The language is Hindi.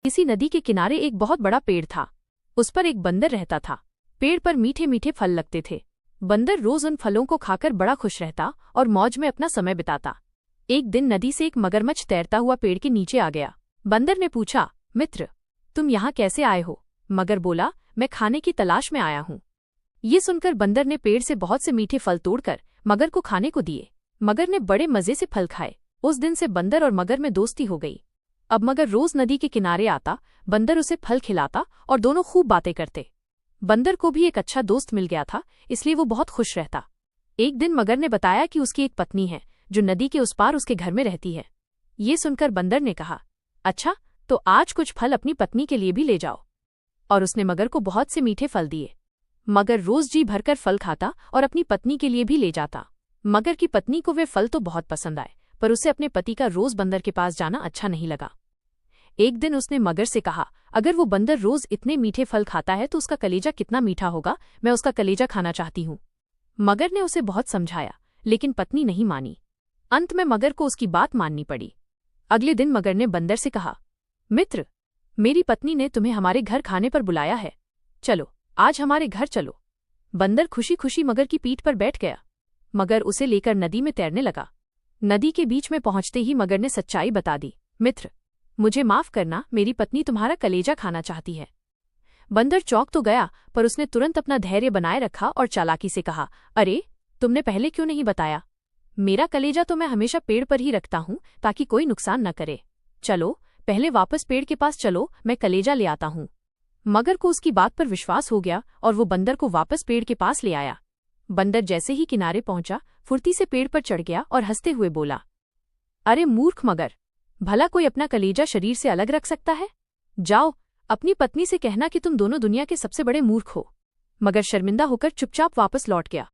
किसी नदी के किनारे एक बहुत बड़ा पेड़ था। उस पर एक बंदर रहता था। पेड़ पर मीठे मीठे फल लगते थे। बंदर रोज उन फलों को खाकर बड़ा खुश रहता और मौज में अपना समय बिताता। एक दिन नदी से एक मगरमच्छ तैरता हुआ पेड़ के नीचे आ गया। बंदर ने पूछा, मित्र, तुम यहाँ कैसे आए हो? मगर बोला, मैं खाने की तलाश में आया हूँ। ये सुनकर बंदर ने पेड़ से बहुत से मीठे फल तोड़कर मगर को खाने को दिए। मगर ने बड़े मजे से फल खाए। उस दिन से बंदर और मगर में दोस्ती हो गई। अब मगर रोज नदी के किनारे आता, बंदर उसे फल खिलाता और दोनों खूब बातें करते। बंदर को भी एक अच्छा दोस्त मिल गया था, इसलिए वो बहुत खुश रहता। एक दिन मगर ने बताया कि उसकी एक पत्नी है जो नदी के उस पार उसके घर में रहती है। ये सुनकर बंदर ने कहा, अच्छा, तो आज कुछ फल अपनी पत्नी के लिए भी ले जाओ। और उसने मगर को बहुत से मीठे फल दिए। मगर रोज जी भरकर फल खाता और अपनी पत्नी के लिए भी ले जाता। मगर की पत्नी को वे फल तो बहुत पसंद आए, पर उसे अपने पति का रोज बंदर के पास जाना अच्छा नहीं लगा। एक दिन उसने मगर से कहा, अगर वो बंदर रोज इतने मीठे फल खाता है तो उसका कलेजा कितना मीठा होगा, मैं उसका कलेजा खाना चाहती हूँ। मगर ने उसे बहुत समझाया, लेकिन पत्नी नहीं मानी। अंत में मगर को उसकी बात माननी पड़ी। अगले दिन मगर ने बंदर से कहा, मित्र, मेरी पत्नी ने तुम्हें हमारे घर खाने पर बुलाया है, चलो आज हमारे घर चलो। बंदर खुशी खुशी मगर की पीठ पर बैठ गया। मगर उसे लेकर नदी में तैरने लगा। नदी के बीच में पहुंचते ही मगर ने सच्चाई बता दी, मित्र, मुझे माफ करना, मेरी पत्नी तुम्हारा कलेजा खाना चाहती है। बंदर चौंक तो गया, पर उसने तुरंत अपना धैर्य बनाए रखा और चालाकी से कहा, अरे, तुमने पहले क्यों नहीं बताया? मेरा कलेजा तो मैं हमेशा पेड़ पर ही रखता हूँ ताकि कोई नुकसान न करे। चलो पहले वापस पेड़ के पास चलो, मैं कलेजा ले आता हूँ। मगर को उसकी बात पर विश्वास हो गया और वो बंदर को वापस पेड़ के पास ले आया। बंदर जैसे ही किनारे पहुंचा, फुर्ती से पेड़ पर चढ़ गया और हंसते हुए बोला, अरे मूर्ख मगर, भला कोई अपना कलेजा शरीर से अलग रख सकता है? जाओ अपनी पत्नी से कहना कि तुम दोनों दुनिया के सबसे बड़े मूर्ख हो। मगर शर्मिंदा होकर चुपचाप वापस लौट गया।